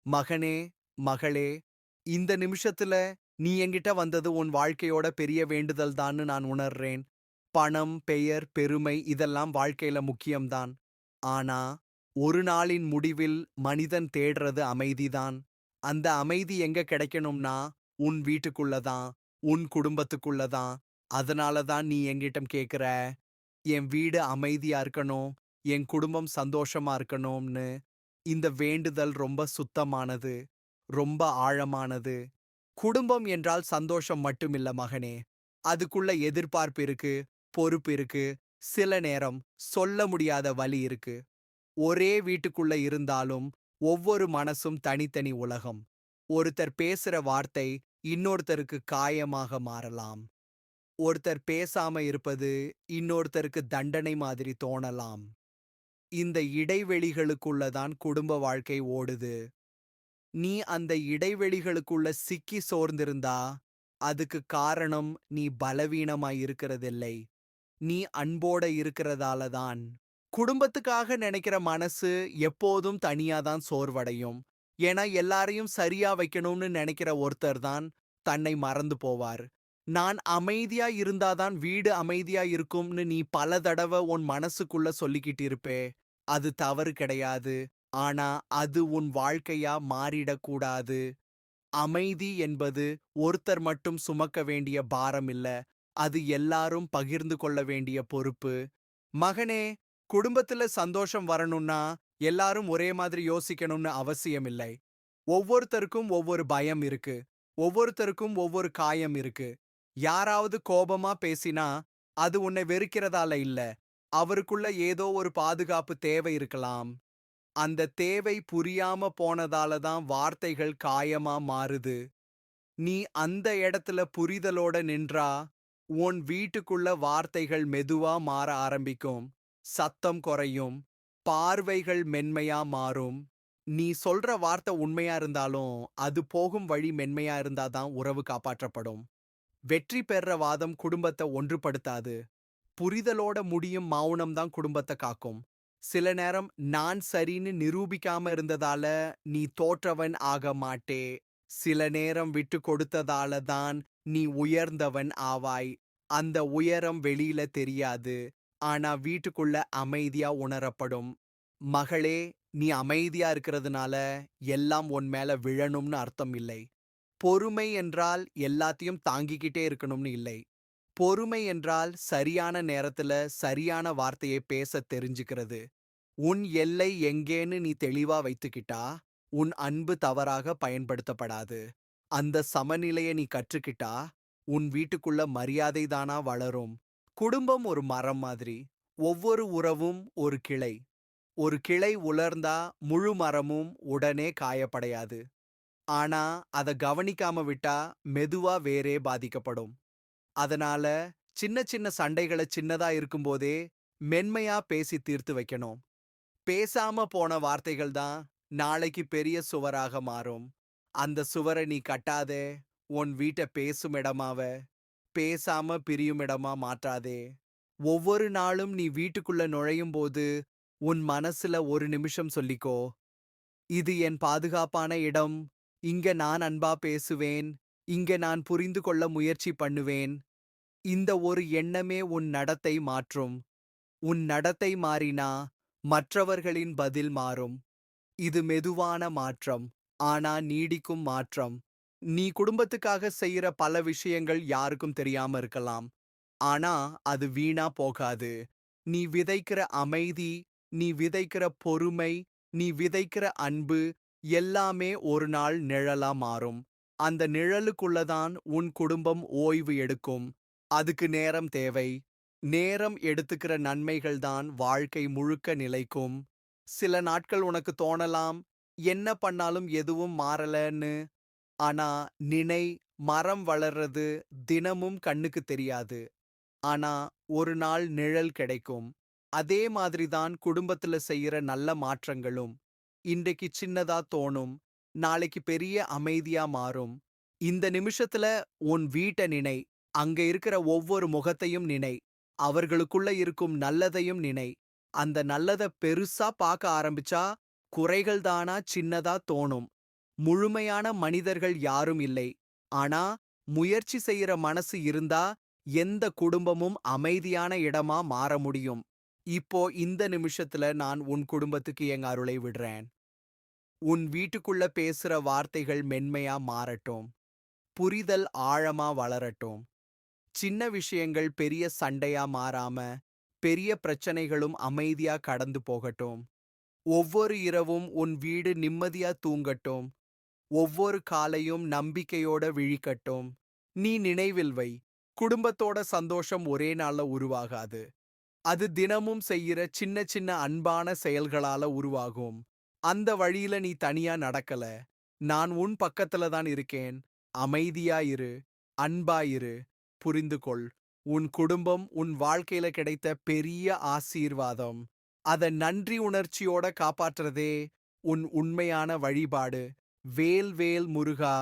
மகனே, மகளே, இந்த நிமிஷத்துல நீ என்கிட்ட வந்தது உன் வாழ்க்கையோட பெரிய வேண்டுதல் தான்னு நான் உணர்றேன். பணம், பெயர், பெருமை இதெல்லாம் வாழ்க்கையில முக்கியம்தான். ஆனா, ஒரு நாளின் முடிவில் மனிதன் தேடுறது அமைதிதான். அந்த அமைதி எங்க கிடைக்கணும்னா, உன் வீட்டுக்குள்ள தான், உன் குடும்பத்துக்குள்ள தான். அதனால தான் நீ என்கிட்ட கேக்குற, என் வீடு அமைதியா இருக்கணும், என் குடும்பம் சந்தோஷமா இருக்கணும்னு. இந்த வேண்டுதல் ரொம்ப சுத்தமானது, ரொம்ப ஆழமானது. குடும்பம் என்றால் சந்தோஷம் மட்டுமில்ல மகனே. அதுக்குள்ள எதிர்பார்ப்பு இருக்கு, பொறுப்பு இருக்கு, சில நேரம் சொல்ல முடியாத வலி இருக்கு. ஒரே வீட்டுக்குள்ள இருந்தாலும் ஒவ்வொரு மனசும் தனித்தனி உலகம். ஒருத்தர் பேசுற வார்த்தை இன்னொருத்தருக்கு காயமாக மாறலாம். ஒருத்தர் பேசாம இருப்பது இன்னொருத்தருக்கு தண்டனை மாதிரி தோணலாம். இந்த இடைவெளிகளுக்குள்ள தான் குடும்ப வாழ்க்கை ஓடுது. நீ அந்த இடைவெளிகளுக்குள்ள சிக்கி சோர்ந்திருந்தா, அதுக்கு காரணம் நீ பலவீனமாய் இருக்கிறதில்லை. நீ அன்போட இருக்கிறதால தான். குடும்பத்துக்காக நினைக்கிற மனசு எப்போதும் தனியா தான் சோர்வடையும். ஏன்னா எல்லாரையும் சரியா வைக்கணும்னு நினைக்கிற ஒருத்தர் தான் தன்னை மறந்து போவார். நான் அமைதியா இருந்தா தான் வீடு அமைதியா இருக்கும்னு நீ பல தடவ உன் மனசுக்குள்ள சொல்லிக்கிட்டு இருப்பே. அது தவறு கிடையாது. ஆனா அது உன் வாழ்க்கையா மாறிடக்கூடாது. அமைதி என்பது ஒருத்தர் மட்டும் சுமக்க வேண்டிய பாரம் இல்ல. அது எல்லாரும் பகிர்ந்து கொள்ள வேண்டிய பொறுப்பு. மகனே, குடும்பத்துல சந்தோஷம் வரணும்னா எல்லாரும் ஒரே மாதிரி யோசிக்கணும்னு அவசியம் இல்லை. ஒவ்வொருத்தருக்கும் ஒவ்வொரு பயம் இருக்கு. ஒவ்வொருத்தருக்கும் ஒவ்வொரு காயம் இருக்கு. யாராவது கோபமா பேசினா அது உன்னை வெறுக்கிறதால இல்ல. அவருக்குள்ள ஏதோ ஒரு பாதுகாப்பு தேவை இருக்கலாம். அந்த தேவை புரியாம போனதால தான் வார்த்தைகள் காயமா மாறுது. நீ அந்த இடத்துல புரிதலோட நின்றா, உன் வீட்டுக்குள்ள வார்த்தைகள் மெதுவா மாற ஆரம்பிக்கும். சத்தம் குறையும். பார்வைகள் மென்மையா மாறும். நீ சொல்ற வார்த்தை உண்மையா இருந்தாலும், அது போகும் வழி மென்மையா இருந்தா தான் உறவு காப்பாற்றப்படும். வெற்றி பெற வாதம் குடும்பத்த ஒன்றுபடுத்தாது. புரிதலோட முடியும் மௌனம் தான் குடும்பத்த காக்கும். சில நேரம் நான் சரின்னு நிரூபிக்காம இருந்ததால நீ தோற்றவன் ஆக மாட்டே. சில நேரம் விட்டு கொடுத்ததால தான் நீ உயர்ந்தவன் ஆவாய். அந்த உயரம் வெளியில தெரியாது. ஆனா வீட்டுக்குள்ள அமைதியா உணரப்படும். மகளே, நீ அமைதியா இருக்கிறதுனால எல்லாம் உன் மேல விழணும்னு அர்த்தம் இல்லை. பொறுமை என்றால் எல்லாத்தையும் தாங்கிக்கிட்டே இருக்கணும்னு இல்லை. பொறுமை என்றால் சரியான நேரத்துல சரியான வார்த்தையை பேசத் தெரிஞ்சுக்கிறது. உன் எல்லை எங்கேன்னு நீ தெளிவா வைத்துக்கிட்டா, உன் அன்பு தவறாக பயன்படுத்தப்படாது. அந்த சமநிலைய நீ கற்றுக்கிட்டா, உன் வீட்டுக்குள்ள மரியாதை தானா வளரும். குடும்பம் ஒரு மரம் மாதிரி. ஒவ்வொரு உறவும் ஒரு கிளை. ஒரு கிளை உலர்ந்தா முழு மரமும் உடனே காயப்படையாது. ஆனா, அத கவனிக்காம விட்டா மெதுவா வேரே பாதிக்கப்படும். அதனால சின்ன சின்ன சண்டைகள சின்னதா இருக்கும்போதே மென்மையா பேசி தீர்த்து வைக்கணும். பேசாம போன வார்த்தைகள் தான் நாளைக்கு பெரிய சுவராக மாறும். அந்த சுவர நீ கட்டாதே. உன் வீட்ட பேசும் இடமாவ, பேசாம பிரியும் இடமா மாற்றாதே. ஒவ்வொரு நாளும் நீ வீட்டுக்குள்ள நுழையும்போது உன் மனசுல ஒரு நிமிஷம் சொல்லிக்கோ, இது என் பாதுகாப்பான இடம். இங்க நான் அன்பா பேசுவேன். இங்க நான் புரிந்து கொள்ள முயற்சி பண்ணுவேன். இந்த ஒரு எண்ணமே உன் நடத்தை மாற்றும். உன் நடத்தை மாறினா மற்றவர்களின் பதில் மாறும். இது மெதுவான மாற்றம். ஆனா நீடிக்கும் மாற்றம். நீ குடும்பத்துக்காக செய்யற பல விஷயங்கள் யாருக்கும் தெரியாம இருக்கலாம். ஆனா அது வீணா போகாது. நீ விதைக்கிற அமைதி, நீ விதைக்கிற பொறுமை, நீ விதைக்கிற அன்பு எல்லாமே ஒரு நாள் நிழலா மாறும். அந்த நிழலுக்குள்ள தான் உன் குடும்பம் ஓய்வு எடுக்கும். அதுக்கு நேரம் தேவை. நேரம் எடுத்துக்கிற நன்மைகள் தான் வாழ்க்கை முழுக்க நிலைக்கும். சில நாட்கள் உனக்கு தோணலாம், என்ன பண்ணாலும் எதுவும் மாறலன்னு. ஆனா நினை, மரம் வளர்றது தினமும் கண்ணுக்கு தெரியாது. ஆனா ஒரு நாள் நிழல் கிடைக்கும். அதே மாதிரி தான் குடும்பத்துல செய்யற நல்ல மாற்றங்களும். இன்றைக்கு சின்னதா தோணும், நாளைக்கு பெரிய அமைதியா மாறும். இந்த நிமிஷத்துல உன் வீட்ட நினை. அங்க இருக்கிற ஒவ்வொரு முகத்தையும் நினை. அவர்களுக்குள்ள இருக்கும் நல்லதையும் நினை. அந்த நல்லத பெருசா பார்க்க ஆரம்பிச்சா குறைகள் தானா சின்னதா தோணும். முழுமையான மனிதர்கள் யாரும் இல்லை. ஆனா முயற்சி செய்யற மனசு இருந்தா எந்த குடும்பமும் அமைதியான இடமா மாற முடியும். இப்போ இந்த நிமிஷத்துல நான் உன் குடும்பத்துக்கு என் அருளை விடுறேன். உன் வீட்டுக்குள்ள பேசுற வார்த்தைகள் மென்மையா மாறட்டும். புரிதல் ஆழமா வளரட்டும். சின்ன விஷயங்கள் பெரிய சண்டையா மாறாம, பெரிய பிரச்சனைகளும் அமைதியா கடந்து போகட்டும். ஒவ்வொரு இரவும் உன் வீடு நிம்மதியா தூங்கட்டும். ஒவ்வொரு காலையும் நம்பிக்கையோட விழிக்கட்டும். நீ நினைவில் வை, குடும்பத்தோட சந்தோஷம் ஒரே நாள்ல உருவாகாது. அது தினமும் செய்யற சின்ன சின்ன அன்பான செயல்களால உருவாகும். அந்த வழியில நீ தனியா நடக்கல. நான் உன் பக்கத்துல தான் இருக்கேன். அமைதியா இரு, அன்பா இரு, புரிந்து கொள். உன் குடும்பம் உன் வாழ்க்கையில கிடைத்த பெரிய ஆசீர்வாதம். அத நன்றி உணர்ச்சியோட காப்பாற்றுறதே உன் உண்மையான வழிபாடு. வேல் வேல் முருகா!